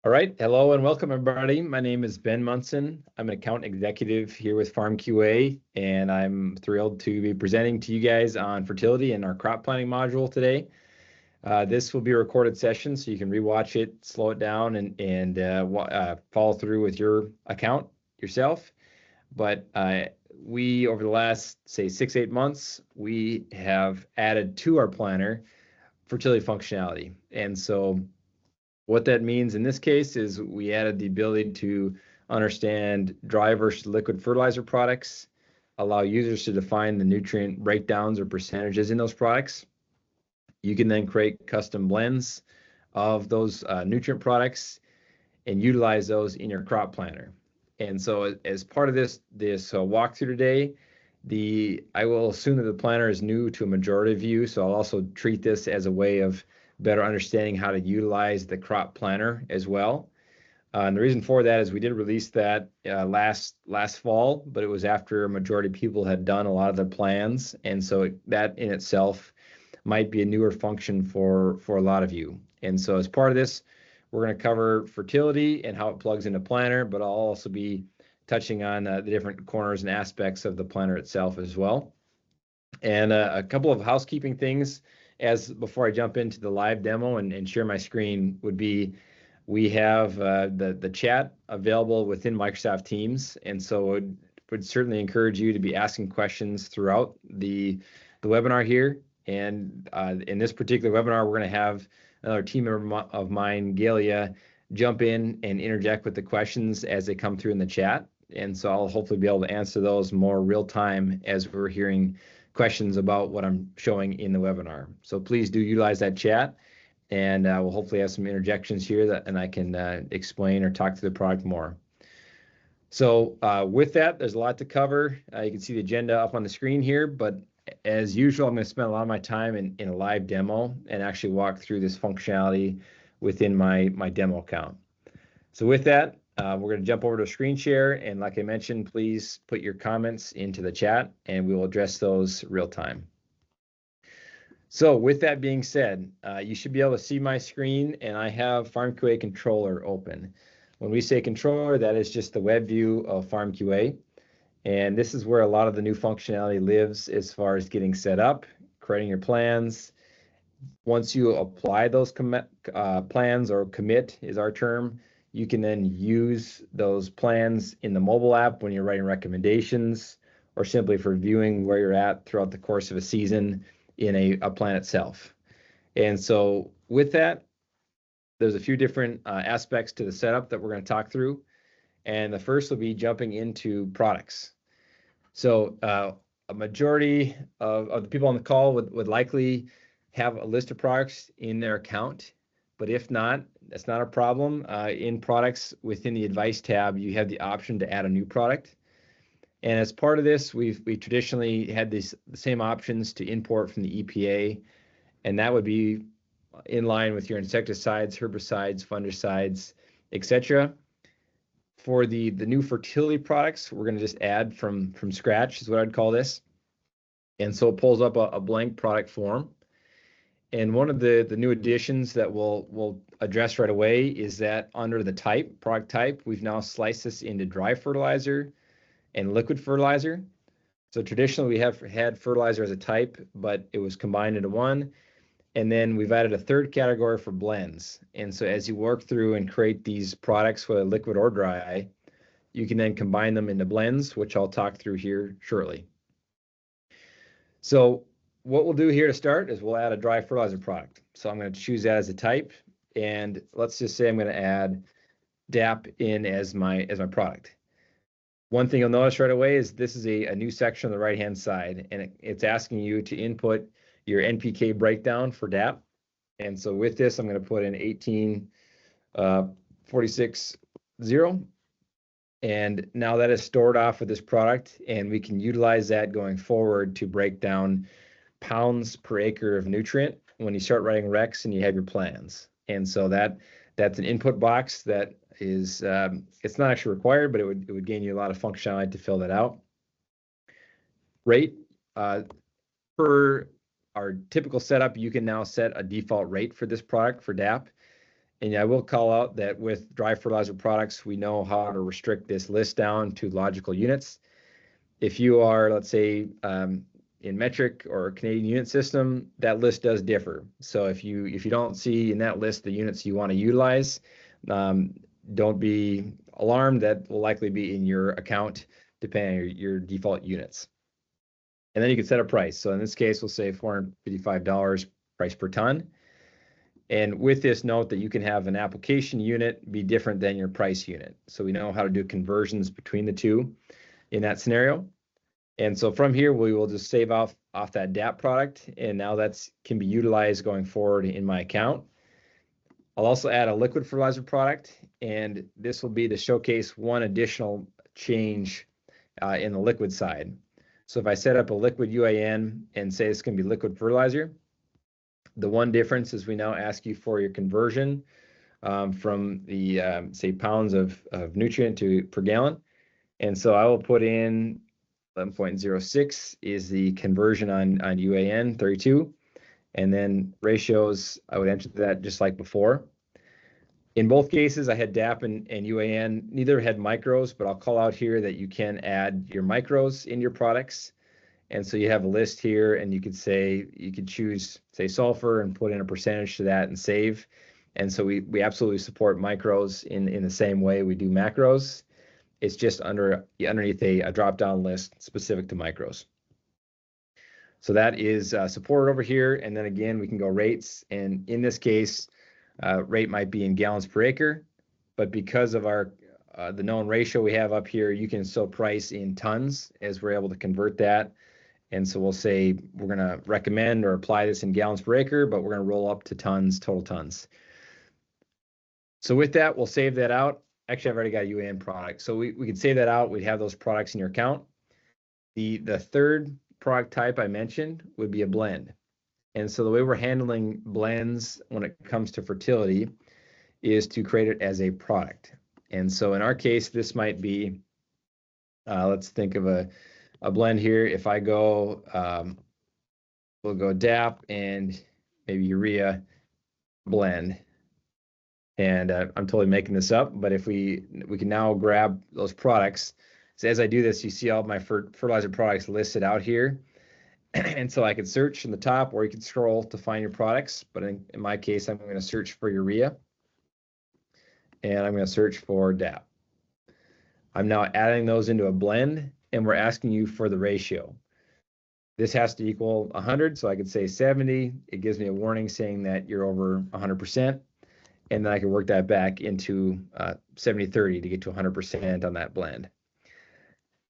All right, hello and welcome everybody. My name is Ben Munson. I'm an account executive here with FarmQA, and I'm thrilled to be presenting to you guys on fertility and our crop planning module today. This will be a recorded session, so you can rewatch it, slow it down, and follow through with your account yourself. But we, over the last, say, 6-8 months, we have added to our planner fertility functionality. And so what that means in this case is we added the ability to understand dry versus liquid fertilizer products, allow users to define the nutrient breakdowns or percentages in those products. You can then create custom blends of those nutrient products and utilize those in your crop planner. And so as part of this walkthrough today, I will assume that the planner is new to a majority of you, so I'll also treat this as a way of better understanding how to utilize the crop planner as well. And the reason for that is we did release that last fall, but it was after a majority of people had done a lot of the plans, and so that in itself might be a newer function for a lot of you. And so as part of this, we're going to cover fertility and how it plugs into planner, but I'll also be touching on the different corners and aspects of the planner itself as well. And a couple of housekeeping things before I jump into the live demo and share my screen would be, we have the chat available within Microsoft Teams, and so would certainly encourage you to be asking questions throughout the webinar here. And in this particular webinar, we're going to have another team member of mine, Galia, jump in and interject with the questions as they come through in the chat. And so I'll hopefully be able to answer those more real time as we're hearing questions about what I'm showing in the webinar. So please do utilize that chat, and we'll hopefully have some interjections here and I can explain or talk to the product more. So with that, there's a lot to cover. You can see the agenda up on the screen here, but as usual, I'm going to spend a lot of my time in a live demo and actually walk through this functionality within my demo account. So with that, we're going to jump over to screen share, and like I mentioned, please put your comments into the chat and we will address those real time. So with that being said, you should be able to see my screen, and I have FarmQA controller open. When we say controller, that is just the web view of FarmQA. And this is where a lot of the new functionality lives as far as getting set up, creating your plans. Once you apply those plans, or commit is our term, you can then use those plans in the mobile app when you're writing recommendations, or simply for viewing where you're at throughout the course of a season in a plan itself. And so with that, there's a few different aspects to the setup that we're going to talk through. And the first will be jumping into products. So a majority of the people on the call would likely have a list of products in their account, but if not, that's not a problem. In products within the advice tab, you have the option to add a new product. And as part of this, we traditionally had the same options to import from the EPA, and that would be in line with your insecticides, herbicides, fungicides, etc. For the new fertility products, we're going to just add from scratch is what I'd call this. And so it pulls up a blank product form. And one of the new additions that we'll address right away is that under the product type, we've now sliced this into dry fertilizer and liquid fertilizer. So traditionally we have had fertilizer as a type, but it was combined into one. And then we've added a third category for blends. And so as you work through and create these products, whether liquid or dry, you can then combine them into blends, which I'll talk through here shortly. So what we'll do here to start is we'll add a dry fertilizer product. So I'm going to choose that as a type. And let's just say I'm going to add DAP in as my product. One thing you'll notice right away is this is a new section on the right-hand side, and it's asking you to input your NPK breakdown for DAP. And so with this, I'm going to put in 1846.0. And now that is stored off with this product, and we can utilize that going forward to break down pounds per acre of nutrient when you start writing recs and you have your plans. And so that's an input box that is, it's not actually required, but it would gain you a lot of functionality to fill that out. Rate, per our typical setup, you can now set a default rate for this product for DAP. And I will call out that with dry fertilizer products, we know how to restrict this list down to logical units. If you are, let's say, in metric or Canadian unit system, that list does differ. So if you don't see in that list the units you want to utilize, don't be alarmed. That will likely be in your account, depending on your default units. And then you can set a price. So in this case, we'll say $455 price per ton. And with this, note that you can have an application unit be different than your price unit. So we know how to do conversions between the two in that scenario. And so from here, we will just save off that DAP product. And now that can be utilized going forward in my account. I'll also add a liquid fertilizer product. And this will be to showcase one additional change in the liquid side. So if I set up a liquid UAN and say it's going to be liquid fertilizer, the one difference is we now ask you for your conversion from the, say, pounds of nutrient to per gallon. And so I will put in 11.06 is the conversion on UAN 32. And then ratios, I would enter that just like before. In both cases, I had DAP and UAN. Neither had micros, but I'll call out here that you can add your micros in your products. And so you have a list here, and you could choose, say, sulfur and put in a percentage to that and save. And so we absolutely support micros in the same way we do macros. It's just underneath a drop-down list specific to micros. So that is supported over here. And then again, we can go rates. And in this case, rate might be in gallons per acre. But because of our the known ratio we have up here, you can still price in tons as we're able to convert that. And so we'll say we're going to recommend or apply this in gallons per acre, but we're going to roll up to tons, total tons. So with that, we'll save that out. Actually, I've already got a UAN product. So we can save that out. We'd have those products in your account. The third product type I mentioned would be a blend. And so the way we're handling blends when it comes to fertility is to create it as a product. And so in our case, this might be, let's think of a blend here. If I go, we'll go DAP and maybe urea blend. And I'm totally making this up, but if we can now grab those products. So as I do this, you see all my fertilizer products listed out here. And so I could search in the top, or you can scroll to find your products. But in my case, I'm going to search for urea. And I'm going to search for DAP. I'm now adding those into a blend, and we're asking you for the ratio. This has to equal 100, so I could say 70. It gives me a warning saying that you're over 100%. And then I can work that back into 70-30 to get to 100% on that blend.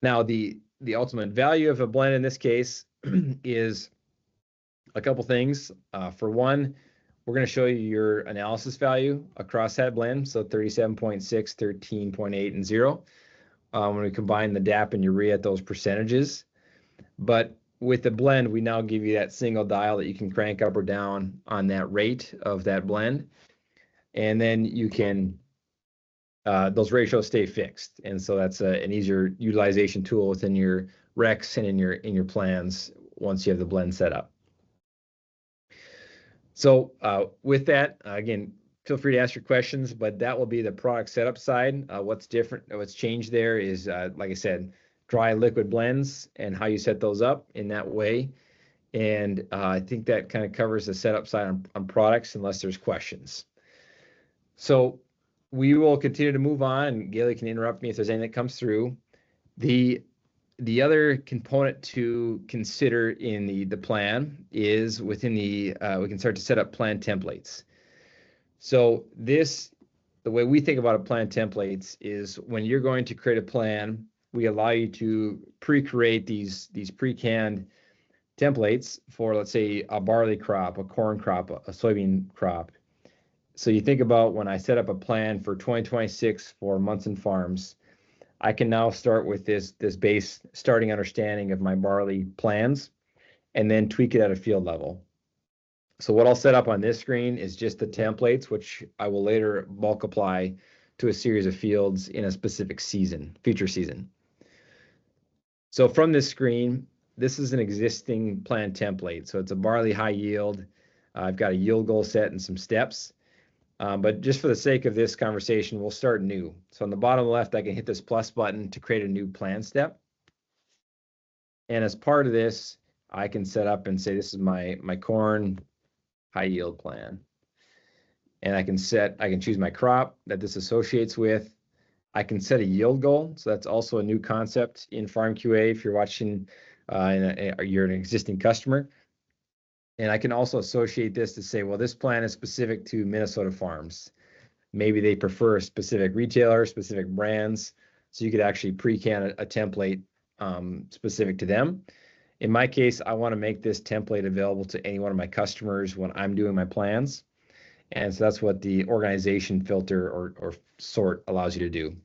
Now, the ultimate value of a blend in this case is a couple things. For one, we're going to show you your analysis value across that blend, so 37.6, 13.8, and 0, when we combine the DAP and urea at those percentages. But with the blend, we now give you that single dial that you can crank up or down on that rate of that blend. And then you can, those ratios stay fixed. And so that's an easier utilization tool within your recs and in your plans once you have the blend set up. So with that, again, feel free to ask your questions, but that will be the product setup side. What's different, what's changed there is, like I said, dry liquid blends and how you set those up in that way. And I think that kind of covers the setup side on products, unless there's questions. So we will continue to move on, and Gailey can interrupt me if there's anything that comes through. The other component to consider in the plan is within the, we can start to set up plan templates. So the way we think about a plan templates is when you're going to create a plan, we allow you to pre-create these pre-canned templates for, let's say, a barley crop, a corn crop, a soybean crop. So you think about when I set up a plan for 2026 for Munson Farms, I can now start with this base starting understanding of my barley plans and then tweak it at a field level. So what I'll set up on this screen is just the templates, which I will later bulk apply to a series of fields in a specific season, future season. So from this screen, this is an existing plan template. So it's a barley high yield. I've got a yield goal set and some steps. But just for the sake of this conversation, we'll start new. So on the bottom left, I can hit this plus button to create a new plan step. And as part of this, I can set up and say, this is my corn high yield plan. And I can choose my crop that this associates with. I can set a yield goal. So that's also a new concept in FarmQA if you're watching, you're an existing customer. And I can also associate this to say, well, this plan is specific to Minnesota farms. Maybe they prefer a specific retailer, specific brands. So you could actually pre-can a template specific to them. In my case, I want to make this template available to any one of my customers when I'm doing my plans. And so that's what the organization filter or sort allows you to do.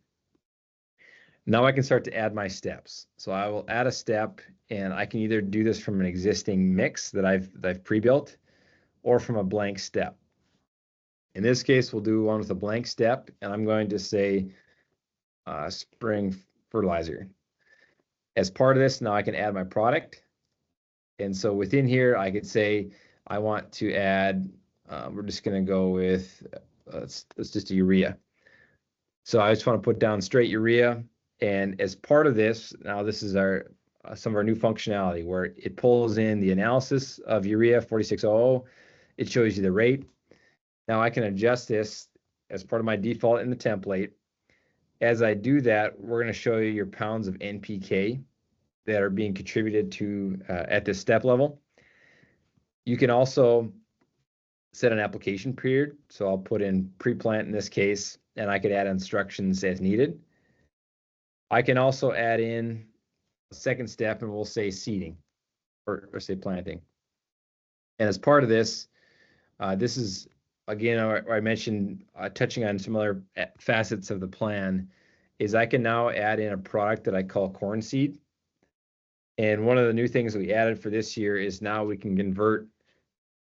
Now I can start to add my steps. So I will add a step, and I can either do this from an existing mix that I've pre-built or from a blank step. In this case, we'll do one with a blank step, and I'm going to say spring fertilizer. As part of this, now I can add my product. And so within here, I could say I want to add, we're just going to go with, let's just do urea. So I just want to put down straight urea. And as part of this, now this is some of our new functionality where it pulls in the analysis of urea 4600. It shows you the rate. Now I can adjust this as part of my default in the template. As I do that, we're going to show you your pounds of NPK that are being contributed to at this step level. You can also set an application period. So I'll put in pre-plant in this case, and I could add instructions as needed. I can also add in a second step, and we'll say seeding or say planting. And as part of this, this is, again, I mentioned touching on some other facets of the plan, is I can now add in a product that I call corn seed. And one of the new things we added for this year is now we can convert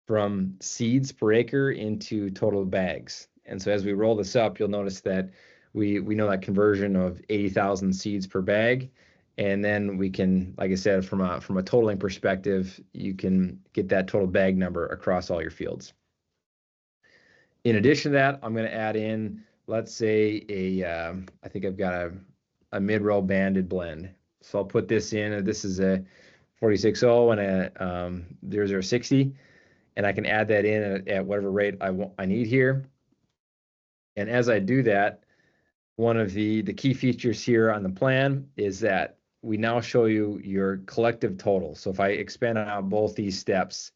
from seeds per acre into total bags. And so as we roll this up, you'll notice that we know that conversion of 80,000 seeds per bag. And then we can, like I said, from a totaling perspective, you can get that total bag number across all your fields. In addition to that, I'm going to add in, let's say, I think I've got a mid-row banded blend. So I'll put this in. This is a 46.0 and a 0060, and I can add that in at whatever rate I need here. And as I do that, one of the key features here on the plan is that we now show you your collective total. So if I expand out both these steps,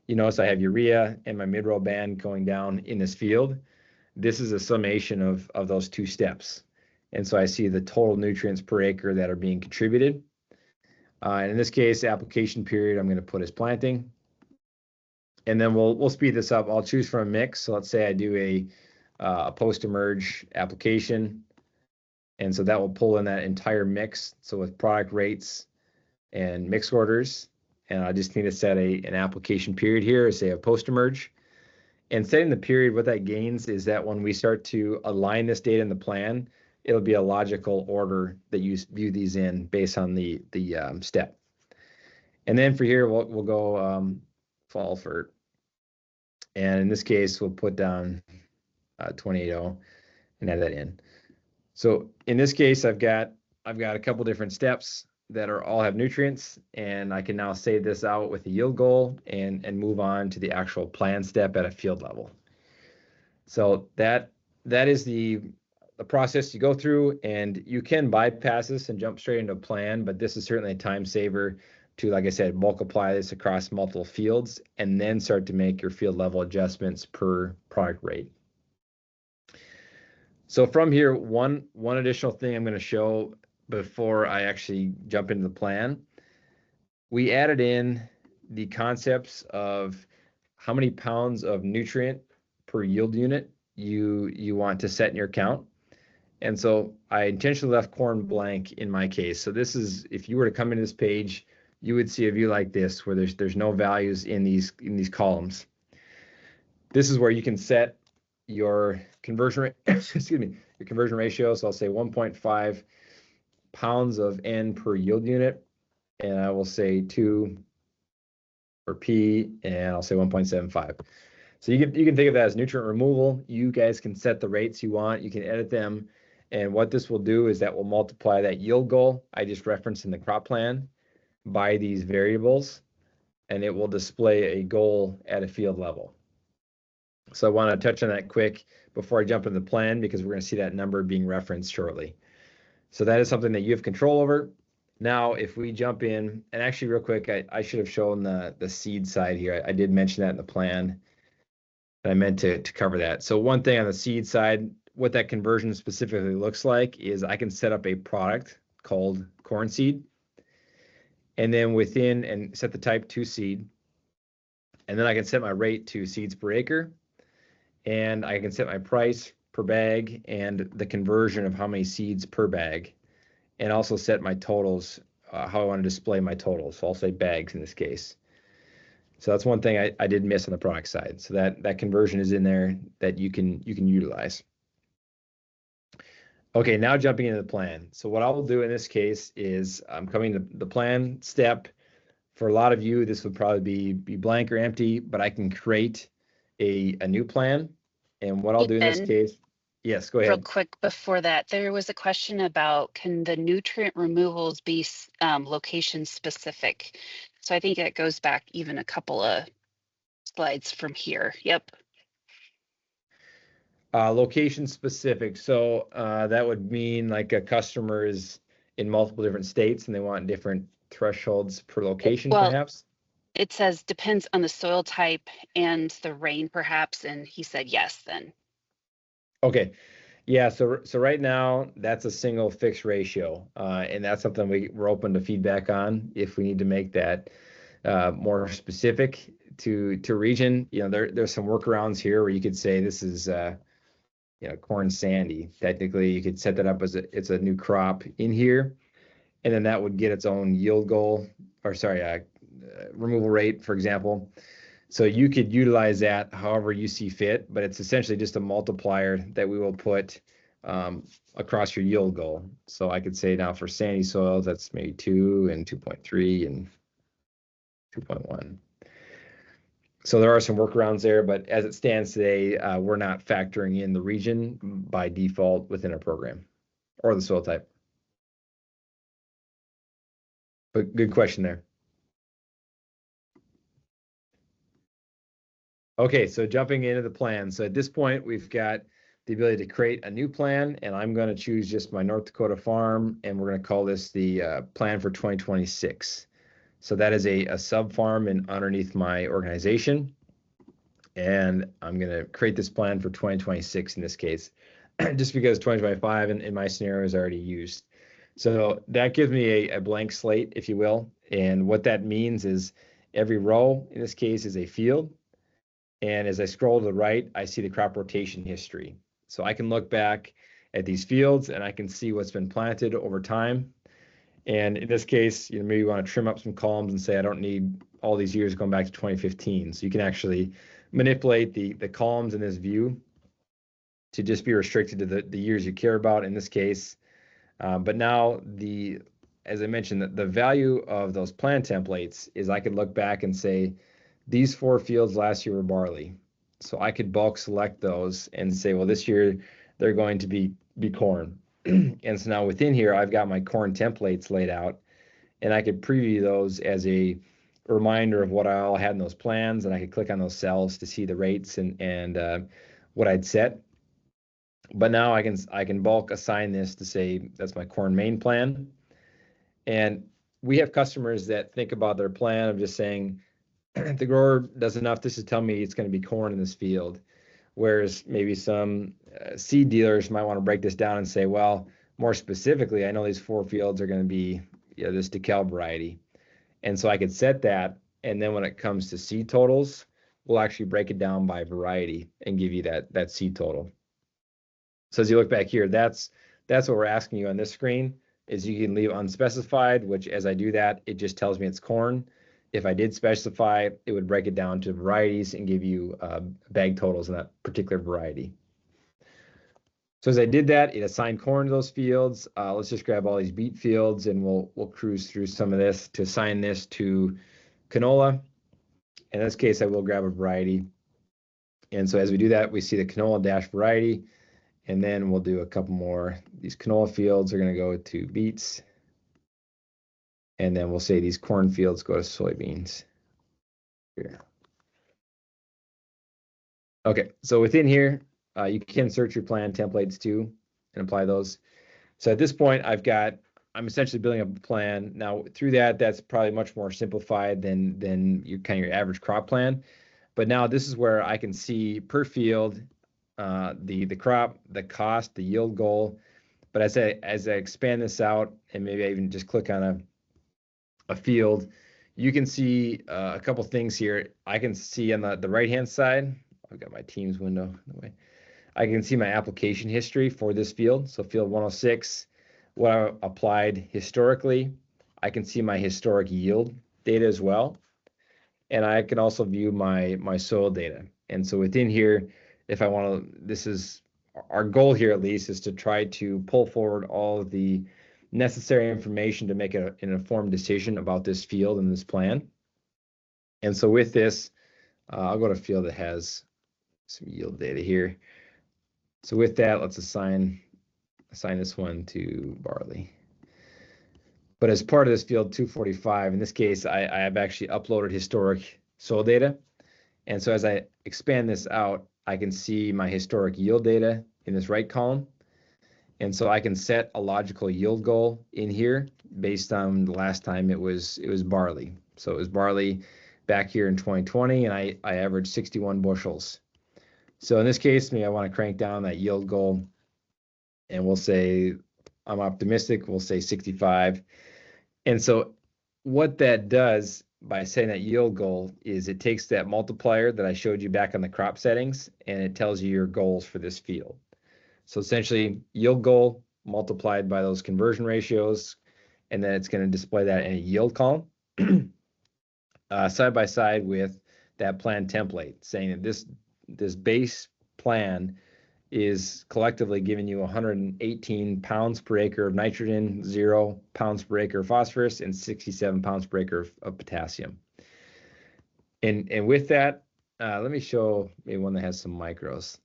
you notice I have urea and my mid-row band going down in this field. This is a summation of those two steps. And so I see the total nutrients per acre that are being contributed. And in this case, application period, I'm going to put as planting. And then we'll speed this up. I'll choose from a mix. So let's say I do a post-emerge application. And so that will pull in that entire mix. So with product rates and mix orders. And I just need to set an application period here, say a post-emerge. And setting the period, what that gains is that when we start to align this data in the plan, it'll be a logical order that you view these in based on the step. And then for here, we'll go fall fert. And in this case, we'll put down 280 and add that in. So in this case, I've got a couple different steps that all have nutrients, and I can now save this out with a yield goal and move on to the actual plan step at a field level. So that is the process you go through, and you can bypass this and jump straight into a plan, but this is certainly a time saver to, like I said, multiply this across multiple fields and then start to make your field level adjustments per product rate. So from here, one additional thing I'm going to show before I actually jump into the plan. We added in the concepts of how many pounds of nutrient per yield unit you want to set in your account. And so I intentionally left corn blank in my case. So this is, if you were to come into this page, you would see a view like this where there's no values in these columns. This is where you can set your conversion rate, excuse me, your conversion ratio. So I'll say 1.5 pounds of N per yield unit, and I will say 2 for P, and I'll say 1.75. So you can think of that as nutrient removal. You guys can set the rates you want. You can edit them. And what this will do is that will multiply that yield goal I just referenced in the crop plan by these variables, and it will display a goal at a field level. So I want to touch on that quick before I jump into the plan, because we're going to see that number being referenced shortly. So that is something that you have control over. Now, if we jump in, and actually real quick, I should have shown the seed side here. I did mention that in the plan. I meant to cover that. So one thing on the seed side, what that conversion specifically looks like is I can set up a product called corn seed, and then within and set the type to seed. And then I can set my rate to seeds per acre, and I can set my price per bag and the conversion of how many seeds per bag, and also set my totals, how I want to display my totals. So I'll say bags in this case. So that's one thing I did miss on the product side. So that conversion is in there that you can utilize. Okay, now jumping into the plan. So what I will do in this case is I'm coming to the plan step. For a lot of you, this would probably be blank or empty, but I can create a new plan. And what I'll do in this case, yes, go ahead. Real quick before that, there was a question about, can the nutrient removals be location specific? So I think it goes back even a couple of slides from here. Yep. Location specific. So that would mean like a customer is in multiple different states and they want different thresholds per location, perhaps? It says depends on the soil type and the rain, perhaps, and he said yes then. Okay. Yeah, so right now that's a single fixed ratio, and that's something we're open to feedback on if we need to make that more specific to region. You know, there's some workarounds here where you could say this is corn sandy. Technically, you could set that up as it's a new crop in here, and then that would get its own yield goal, or sorry, removal rate, for example. So you could utilize that however you see fit, but it's essentially just a multiplier that we will put across your yield goal. So I could say now for sandy soils, that's maybe 2 and 2.3 and 2.1. So there are some workarounds there, but as it stands today, we're not factoring in the region by default within our program or the soil type. But good question there. Okay, so jumping into the plan. So at this point, we've got the ability to create a new plan, and I'm going to choose just my North Dakota farm, and we're going to call this the plan for 2026. So that is a sub farm and underneath my organization, and I'm going to create this plan for 2026 in this case, just because 2025 in my scenario is already used. So that gives me a blank slate, if you will, and what that means is every row in this case is a field. And as I scroll to the right, I see the crop rotation history. So I can look back at these fields and I can see what's been planted over time. And in this case, maybe you want to trim up some columns and say, I don't need all these years going back to 2015. So you can actually manipulate the columns in this view to just be restricted to the years you care about in this case. But now as I mentioned, the value of those plan templates is I could look back and say, these 4 fields last year were barley. So I could bulk select those and say, well, this year they're going to be corn. And so now within here, I've got my corn templates laid out, and I could preview those as a reminder of what I all had in those plans, and I could click on those cells to see the rates and what I'd set. But now I can bulk assign this to say that's my corn main plan. And we have customers that think about their plan of just saying, the grower does enough just to tell me it's going to be corn in this field. Whereas maybe some seed dealers might want to break this down and say, well, more specifically, I know these 4 fields are going to be this DeKalb variety. And so I could set that. And then when it comes to seed totals, we'll actually break it down by variety and give you that seed total. So as you look back here, that's what we're asking you on this screen is you can leave unspecified, which as I do that, it just tells me it's corn. If I did specify, it would break it down to varieties and give you bag totals in that particular variety. So as I did that, it assigned corn to those fields. Let's just grab all these beet fields and we'll cruise through some of this to assign this to canola. In this case, I will grab a variety. And so as we do that, we see the canola dash variety, and then we'll do a couple more. These canola fields are going to go to beets, and then we'll say these corn fields go to soybeans. Here. Okay, so within here, you can search your plan templates too and apply those. So at this point, I'm essentially building up a plan. Now through that, that's probably much more simplified than your kind of your average crop plan. But now this is where I can see per field, the crop, the cost, the yield goal. But as I expand this out, and maybe I even just click on a field, you can see a couple things here. I can see on the right-hand side, I've got my Teams window in the way. I can see my application history for this field. So field 106, what I applied historically. I can see my historic yield data as well. And I can also view my soil data. And so within here, if I want to, this is our goal here at least, is to try to pull forward all of the necessary information to make an informed decision about this field and this plan. And so with this, I'll go to a field that has some yield data here. So with that, let's assign this one to barley. But as part of this field 245, in this case, I have actually uploaded historic soil data. And so as I expand this out, I can see my historic yield data in this right column. And so I can set a logical yield goal in here based on the last time it was barley. So it was barley back here in 2020, and I averaged 61 bushels. So in this case, maybe I want to crank down that yield goal, and we'll say I'm optimistic, we'll say 65. And so what that does by setting that yield goal is it takes that multiplier that I showed you back on the crop settings, and it tells you your goals for this field. So essentially yield goal multiplied by those conversion ratios, and then it's going to display that in a yield column side by side with that plan template, saying that this base plan is collectively giving you 118 pounds per acre of nitrogen, 0 pounds per acre of phosphorus, and 67 pounds per acre of potassium. And with that, let me show maybe one that has some micros.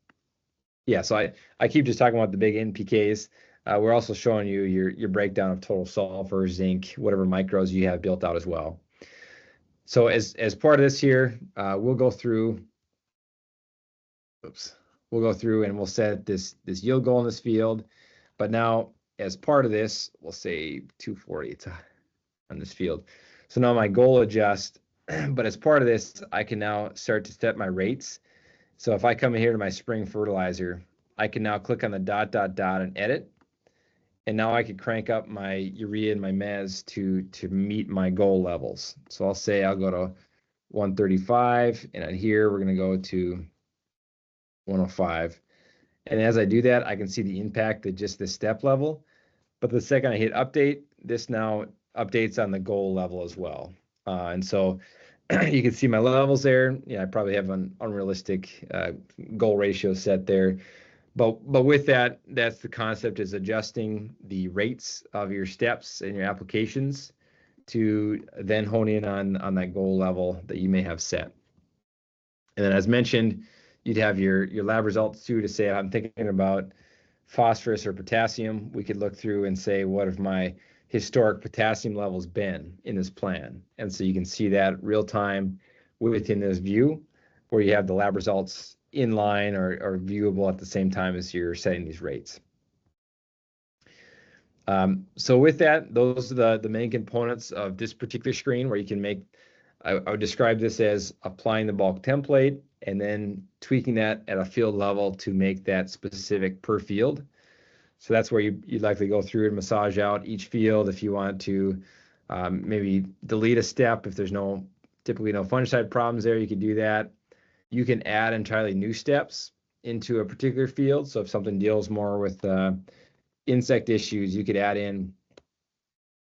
Yeah, so I keep just talking about the big NPKs. We're also showing you your breakdown of total sulfur, zinc, whatever micros you have built out as well. So as part of this here, we'll go through. We'll go through and we'll set this yield goal in this field. But now, as part of this, we'll say 240 on this field. So now my goal adjusts, but as part of this, I can now start to set my rates. So if I come in here to my spring fertilizer, I can now click on the ... and edit. And now I could crank up my urea and my mez to meet my goal levels. So I'll say I'll go to 135, and on here we're going to go to 105. And as I do that, I can see the impact at just this step level. But the second I hit update, this now updates on the goal level as well. And so you can see my levels there. Yeah, I probably have an unrealistic goal ratio set there. But with that, that's the concept, is adjusting the rates of your steps and your applications to then hone in on that goal level that you may have set. And then as mentioned, you'd have your lab results too, to say I'm thinking about phosphorus or potassium. We could look through and say, what have my historic potassium levels been in this plan? And so you can see that real time within this view, where you have the lab results in line or viewable at the same time as you're setting these rates. So with that, those are the main components of this particular screen, where you can make, I would describe this as applying the bulk template and then tweaking that at a field level to make that specific per field. So that's where you'd likely go through and massage out each field. If you want to maybe delete a step, if there's typically no fungicide problems there, you could do that. You can add entirely new steps into a particular field. So if something deals more with insect issues, you could add in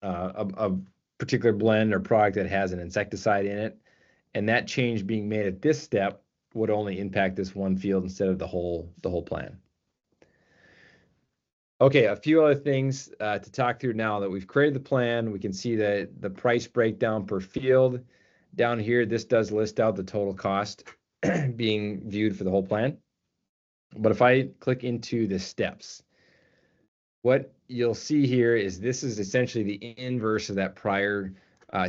a particular blend or product that has an insecticide in it. And that change being made at this step would only impact this one field instead of the whole plan. Okay, a few other things to talk through now that we've created the plan. We can see the price breakdown per field. Down here, this does list out the total cost. being viewed for the whole plan. But if I click into the steps, what you'll see here is this is essentially the inverse of that prior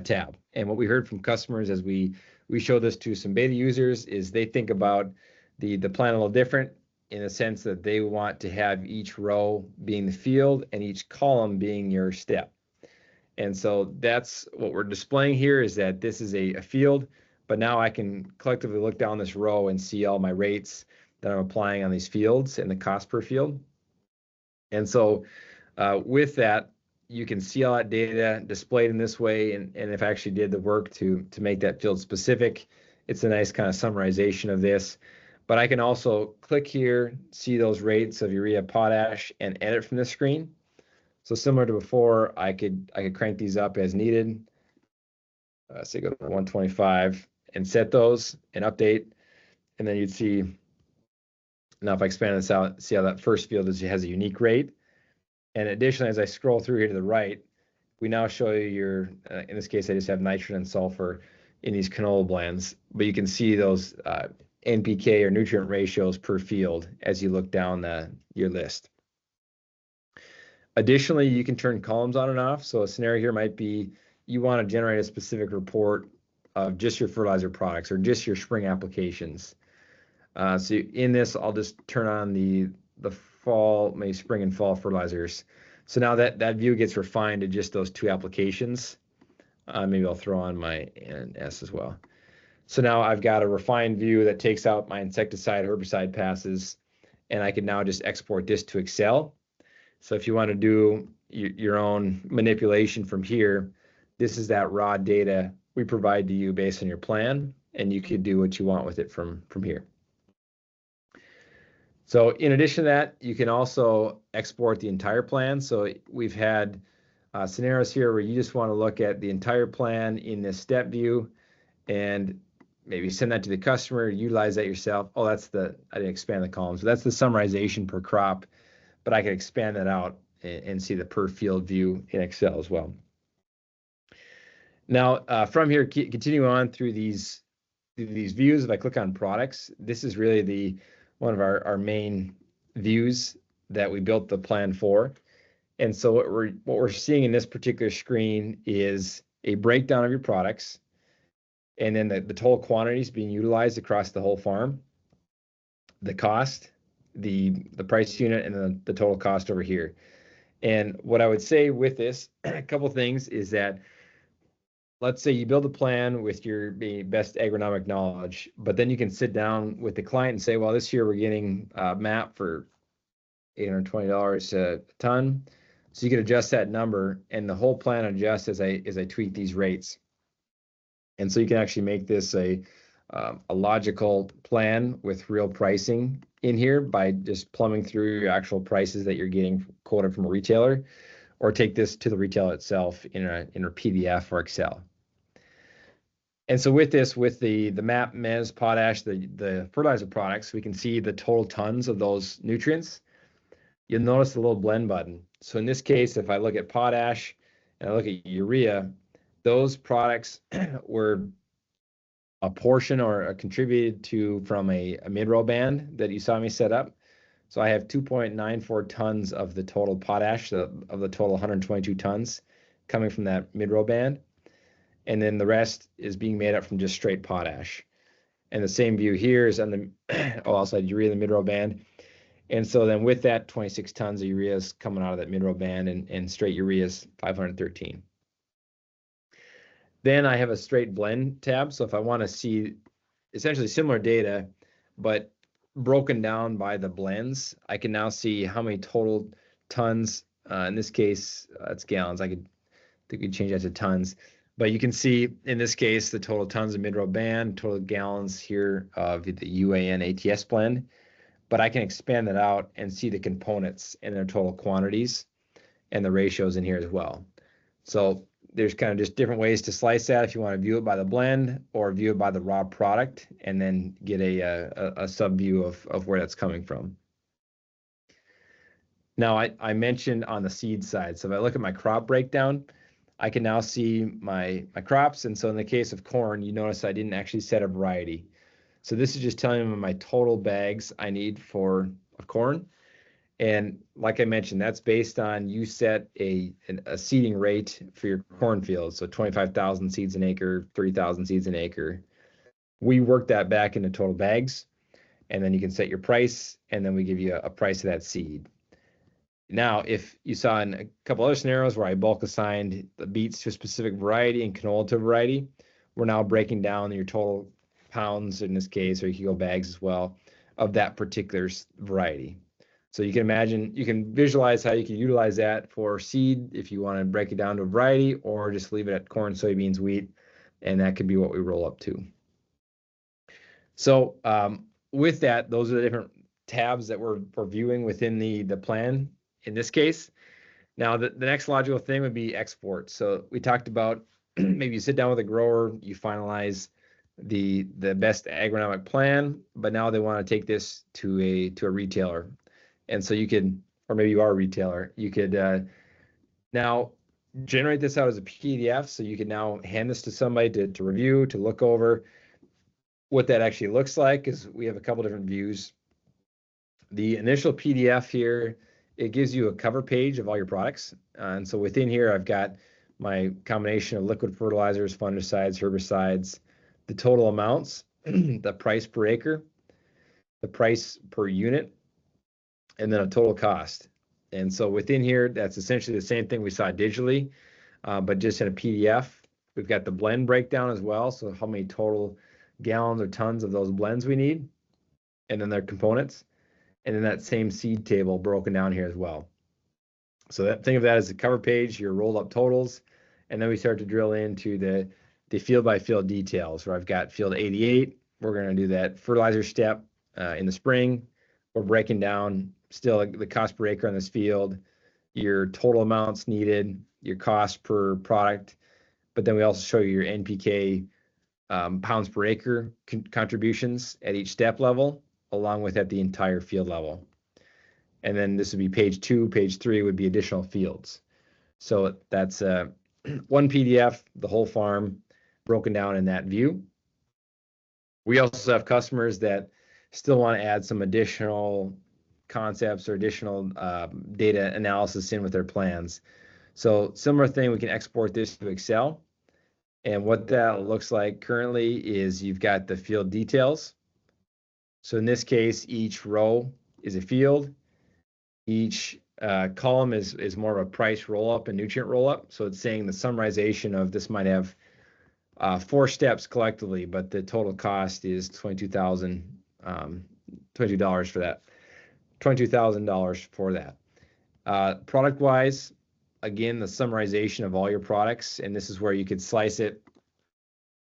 tab. And what we heard from customers as we showed this to some beta users is they think about the plan a little different in the sense that they want to have each row being the field and each column being your step. And so that's what we're displaying here, is that this is a field, but now I can collectively look down this row and see all my rates that I'm applying on these fields and the cost per field. And so with that, you can see all that data displayed in this way. And if I actually did the work to make that field specific, it's a nice kind of summarization of this. But I can also click here, see those rates of urea, potash, and edit from this screen. So similar to before, I could crank these up as needed. Say go to 125 and set those and update. And then you'd see, now if I expand this out, see how that first field has a unique rate. And additionally, as I scroll through here to the right, we now show you your, in this case, I just have nitrogen and sulfur in these canola blends, but you can see those NPK or nutrient ratios per field as you look down your list. Additionally, you can turn columns on and off. So a scenario here might be you want to generate a specific report of just your fertilizer products or just your spring applications. So in this, I'll just turn on the fall, maybe spring and fall fertilizers. So now that view gets refined to just those two applications. Maybe I'll throw on my NS as well. So now I've got a refined view that takes out my insecticide, herbicide passes, and I can now just export this to Excel. So if you want to do your own manipulation from here, this is that raw data we provide to you based on your plan, and you could do what you want with it from here. So in addition to that, you can also export the entire plan. So we've had scenarios here where you just want to look at the entire plan in this step view and maybe send that to the customer, utilize that yourself. Oh, I didn't expand the columns. So that's the summarization per crop, but I can expand that out and see the per field view in Excel as well. Now, from here, continue on through these views. If I click on products, this is really one of our main views that we built the plan for. And so what we're seeing in this particular screen is a breakdown of your products, and then the total quantities being utilized across the whole farm, the cost, the price unit, and then the total cost over here. And what I would say with this, a couple things, is that let's say you build a plan with your best agronomic knowledge, but then you can sit down with the client and say, well, this year we're getting a MAP for $820 a ton. So you can adjust that number, and the whole plan adjusts as I tweak these rates. And so you can actually make this a logical plan with real pricing in here by just plumbing through your actual prices that you're getting quoted from a retailer, or take this to the retailer itself in a PDF or Excel. And so with this, with the MAP, MES, potash, the fertilizer products, we can see the total tons of those nutrients. You'll notice the little blend button. So in this case, if I look at potash and I look at urea, those products were a portion or contributed to from a mid-row band that you saw me set up. So I have 2.94 tons of the total potash, of the total 122 tons coming from that mid-row band. And then the rest is being made up from just straight potash. And the same view here is on the also had urea in the mid-row band. And so then with that, 26 tons of urea is coming out of that mid-row band, and straight urea is 513. Then I have a straight blend tab. So if I want to see essentially similar data, but broken down by the blends, I can now see how many total tons. In this case, it's gallons. I think we change that to tons. But you can see in this case the total tons of mid-row band, total gallons here of the UAN ATS blend. But I can expand that out and see the components and their total quantities and the ratios in here as well. So there's kind of just different ways to slice that if you want to view it by the blend or view it by the raw product, and then get a sub view of where that's coming from. Now I mentioned on the seed side. So if I look at my crop breakdown, I can now see my crops. And so in the case of corn, you notice I didn't actually set a variety. So this is just telling them my total bags I need for corn. And like I mentioned, that's based on you set a seeding rate for your cornfield. So 25,000 seeds an acre, 3,000 seeds an acre. We work that back into total bags, and then you can set your price, and then we give you a price of that seed. Now, if you saw in a couple other scenarios where I bulk assigned the beets to a specific variety and canola to a variety, we're now breaking down your total pounds in this case, or you can go bags as well, of that particular variety. So you can imagine, you can visualize how you can utilize that for seed if you want to break it down to a variety, or just leave it at corn, soybeans, wheat, and that could be what we roll up to. So with that, those are the different tabs that we're viewing within the plan in this case. Now, the next logical thing would be export. So we talked about maybe you sit down with a grower, you finalize the best agronomic plan, but now they want to take this to a retailer. And so you could, or maybe you are a retailer, you could now generate this out as a PDF. So you can now hand this to somebody to review, to look over what that actually looks like, because we have a couple different views. The initial PDF here, it gives you a cover page of all your products. And so within here, I've got my combination of liquid fertilizers, fungicides, herbicides, the total amounts, the price per acre, the price per unit, and then a total cost. And so within here, that's essentially the same thing we saw digitally, but just in a PDF. We've got the blend breakdown as well. So how many total gallons or tons of those blends we need, and then their components. And then that same seed table broken down here as well. So think of that as the cover page, your rolled up totals, and then we start to drill into the field by field details. Where I've got field 88, we're going to do that fertilizer step in the spring. We're breaking down still the cost per acre on this field, your total amounts needed, your cost per product, but then we also show you your NPK pounds per acre contributions at each step level, along with at the entire field level. And then this would be page 2, page 3 would be additional fields. So that's one PDF, the whole farm broken down in that view. We also have customers that still want to add some additional concepts or additional data analysis in with their plans. So similar thing, we can export this to Excel. And what that looks like currently is you've got the field details. So in this case, each row is a field. Each column is more of a price roll-up and nutrient roll-up. So it's saying the summarization of this might have 4 steps collectively, but the total cost is $22,000 for that. $22,000 for that. Product-wise, again, the summarization of all your products, and this is where you could slice it.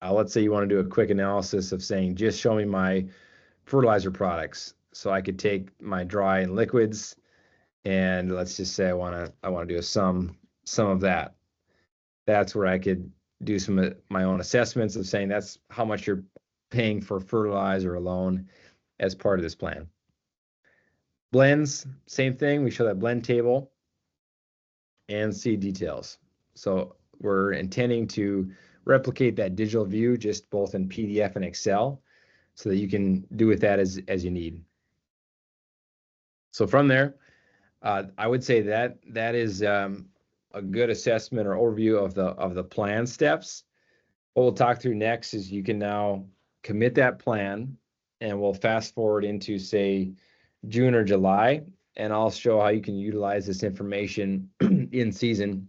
Let's say you want to do a quick analysis of saying, just show me my fertilizer products. So I could take my dry and liquids, and let's just say I want to do a sum of that. That's where I could do some of my own assessments of saying that's how much you're paying for fertilizer alone as part of this plan. Blends, same thing. We show that blend table and seed details. So we're intending to replicate that digital view just both in PDF and Excel so that you can do with that as you need. So from there, I would say that is a good assessment or overview of the plan steps. What we'll talk through next is you can now commit that plan, and we'll fast forward into, say, June or July, and I'll show how you can utilize this information in season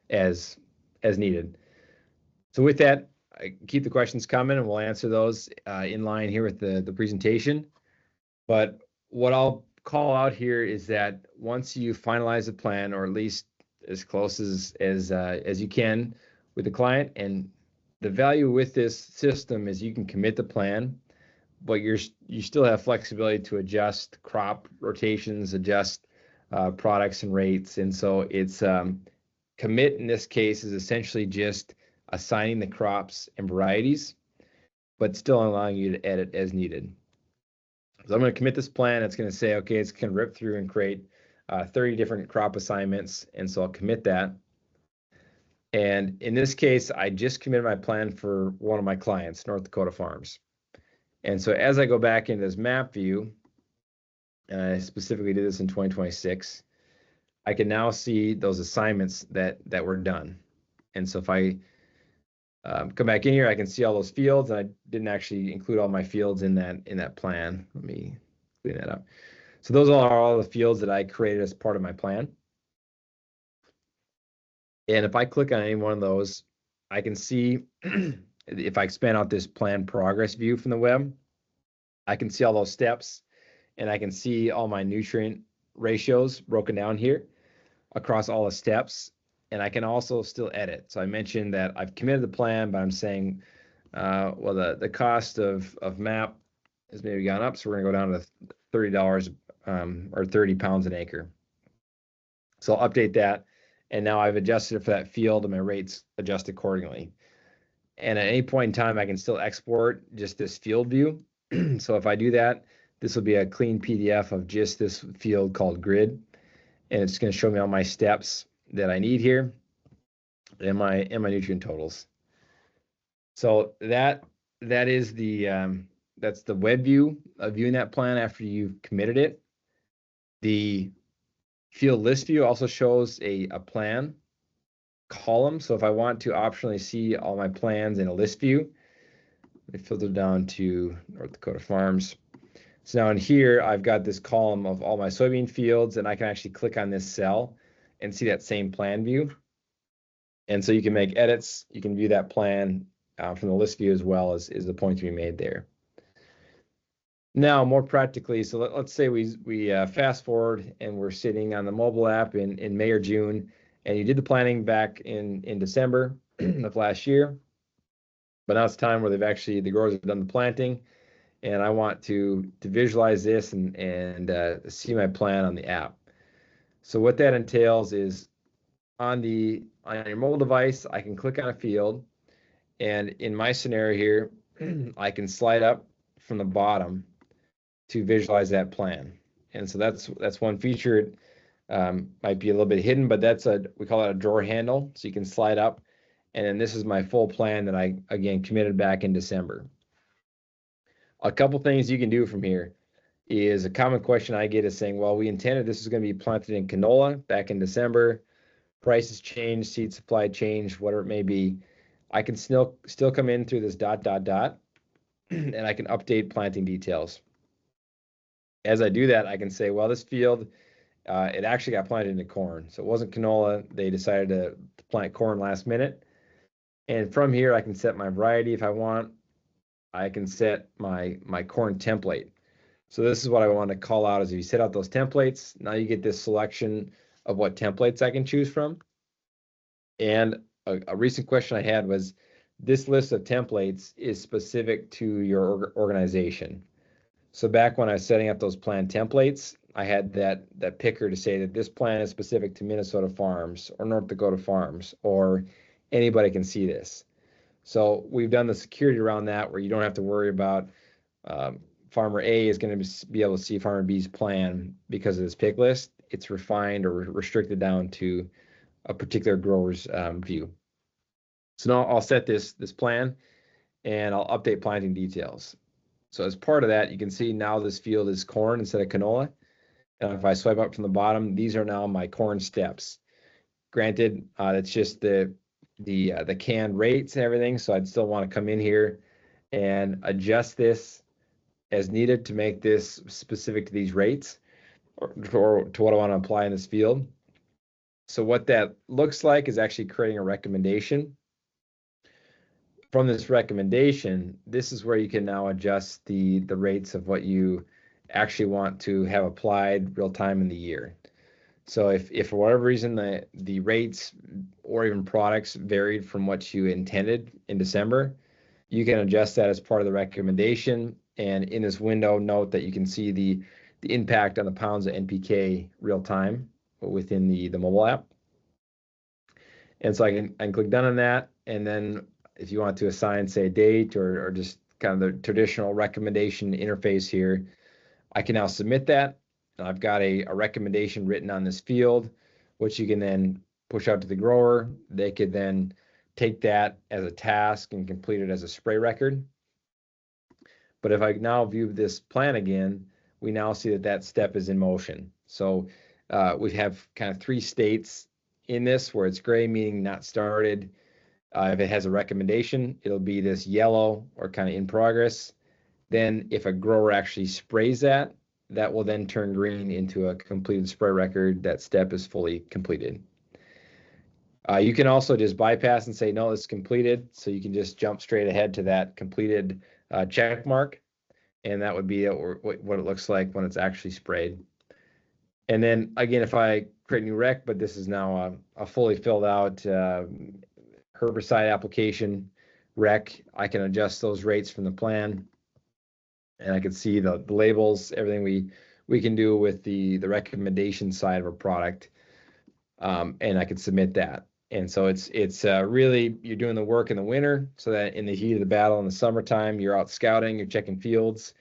as needed. So with that, keep the questions coming, and we'll answer those in line here with the presentation. But what I'll call out here is that once you finalize the plan, or at least as close as you can with the client, and the value with this system is you can commit the plan, but you still have flexibility to adjust crop rotations, adjust products and rates. And so it's commit in this case is essentially just assigning the crops and varieties, but still allowing you to edit as needed. So I'm going to commit this plan. It's going to say, okay, it's going to rip through and create 30 different crop assignments. And so I'll commit that. And in this case, I just committed my plan for one of my clients, North Dakota Farms. And so as I go back into this map view, and I specifically did this in 2026, I can now see those assignments that were done. And so if I come back in here, I can see all those fields, and I didn't actually include all my fields in that plan. Let me clean that up. So those are all the fields that I created as part of my plan. And if I click on any one of those, I can see if I expand out this plan progress view from the web, I can see all those steps, and I can see all my nutrient ratios broken down here across all the steps. And I can also still edit. So I mentioned that I've committed the plan, but I'm saying, well, the cost of MAP has maybe gone up, so we're gonna go down to $30 or 30 pounds an acre. So I'll update that, and now I've adjusted it for that field, and my rates adjust accordingly. And at any point in time, I can still export just this field view. So if I do that, this will be a clean PDF of just this field called grid, and it's going to show me all my steps that I need here and my nutrient totals. So that is the that's the web view of viewing that plan after you've committed it. The field list view also shows a plan column. So if I want to optionally see all my plans in a list view, let me filter down to North Dakota Farms. So now in here, I've got this column of all my soybean fields, and I can actually click on this cell and see that same plan view. And so you can make edits. You can view that plan from the list view as well as the point to be made there. Now, more practically, so let's say we fast forward and we're sitting on the mobile app in May or June, and you did the planning back in December of last year, but now it's time where the growers have done the planting, and I want to visualize this and see my plan on the app. So what that entails is on your mobile device, I can click on a field, and in my scenario here, I can slide up from the bottom to visualize that plan. And so that's one feature. Might be a little bit hidden, but we call it a drawer handle. So you can slide up, and then this is my full plan that I, again, committed back in December. A couple things you can do from here is a common question I get is saying, well, we intended this is going to be planted in canola back in December. Prices change, seed supply change, whatever it may be. I can still come in through this ... and I can update planting details. As I do that, I can say, well, this field, it actually got planted into corn. So it wasn't canola. They decided to plant corn last minute. And from here, I can set my variety if I want. I can set my corn template. So this is what I want to call out is if you set out those templates, now you get this selection of what templates I can choose from. And a recent question I had was, this list of templates is specific to your organization. So back when I was setting up those plan templates, I had that picker to say that this plan is specific to Minnesota Farms or North Dakota Farms, or anybody can see this. So we've done the security around that where you don't have to worry about Farmer A is going to be able to see Farmer B's plan because of this pick list. It's refined or restricted down to a particular grower's view. So now I'll set this plan, and I'll update planting details. So as part of that, you can see now this field is corn instead of canola. And if I swipe up from the bottom, these are now my corn steps. Granted, that's just the canned rates and everything. So I'd still want to come in here and adjust this as needed to make this specific to these rates or to what I want to apply in this field. So what that looks like is actually creating a recommendation. From this recommendation, this is where you can now adjust the rates of what you actually want to have applied real time in the year. So if for whatever reason the rates or even products varied from what you intended in December, you can adjust that as part of the recommendation. And in this window, note that you can see the impact on the pounds of NPK real time within the mobile app. And so I can click done on that, and then if you want to assign, say, a date or just kind of the traditional recommendation interface here, I can now submit that. And I've got a recommendation written on this field, which you can then push out to the grower. They could then take that as a task and complete it as a spray record. But if I now view this plan again, we now see that that step is in motion. So we have kind of three states in this where it's gray, meaning not started. If it has a recommendation, it'll be this yellow or kind of in progress. Then if a grower actually sprays that, that will then turn green into a completed spray record. That step is fully completed. You can also just bypass and say, no, it's completed. So you can just jump straight ahead to that completed check mark. And that would be what it looks like when it's actually sprayed. And then again, if I create a new rec, but this is now a fully filled out herbicide application rec, I can adjust those rates from the plan. And I can see the labels, everything we can do with the recommendation side of a product. And I can submit that. And so it's really, you're doing the work in the winter so that in the heat of the battle in the summertime, you're out scouting, you're checking fields.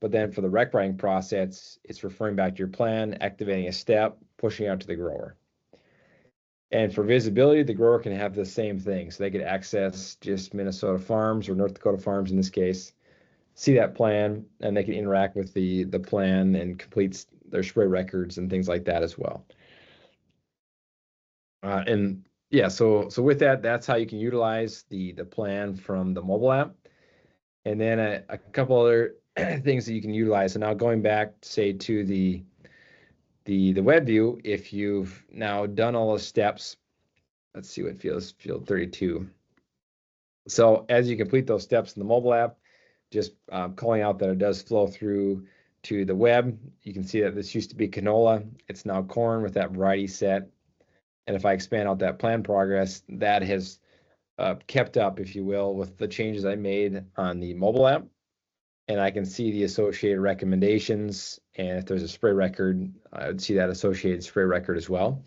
But then for the rec writing process, it's referring back to your plan, activating a step, pushing out to the grower. And for visibility, the grower can have the same thing. So they could access just Minnesota farms or North Dakota farms in this case, see that plan, and they can interact with the plan and complete their spray records and things like that as well. And yeah, so with that, that's how you can utilize the plan from the mobile app. And then a couple other things that you can utilize. So now going back, say, to the web view, if you've now done all those steps, let's see what field 32. So as you complete those steps in the mobile app, just calling out that it does flow through to the web. You can see that this used to be canola. It's now corn with that variety set. And if I expand out that plan progress, that has kept up, if you will, with the changes I made on the mobile app. And I can see the associated recommendations. And if there's a spray record, I would see that associated spray record as well.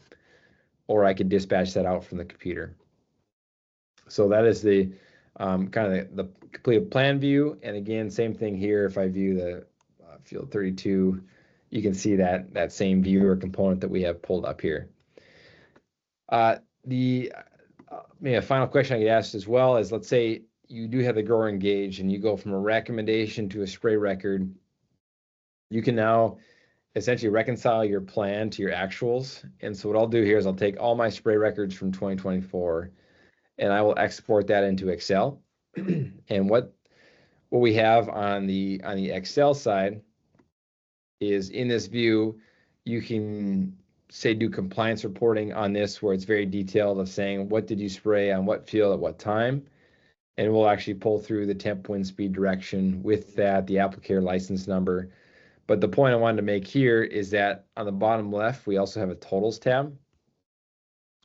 Or I could dispatch that out from the computer. So that is the kind of the completed plan view. And again, same thing here. If I view the field 32, you can see that same view or component that we have pulled up here. Maybe a final question I get asked as well is, let's say you do have the grower engaged and you go from a recommendation to a spray record. You can now essentially reconcile your plan to your actuals. And so what I'll do here is I'll take all my spray records from 2024 and I will export that into Excel. And what we have on the Excel side is, in this view, you can say do compliance reporting on this, where it's very detailed of saying what did you spray on what field at what time, and we'll actually pull through the temp, wind speed, direction with that, the applicator license number. But the point I wanted to make here is that on the bottom left, we also have a totals tab.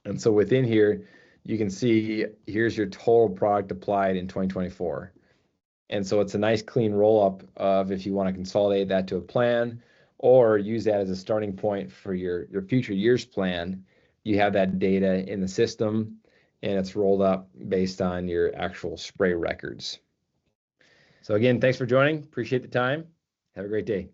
And so within here, you can see here's your total product applied in 2024. And so it's a nice clean roll up of if you want to consolidate that to a plan or use that as a starting point for your future year's plan. You have that data in the system and it's rolled up based on your actual spray records. So again, thanks for joining. Appreciate the time. Have a great day.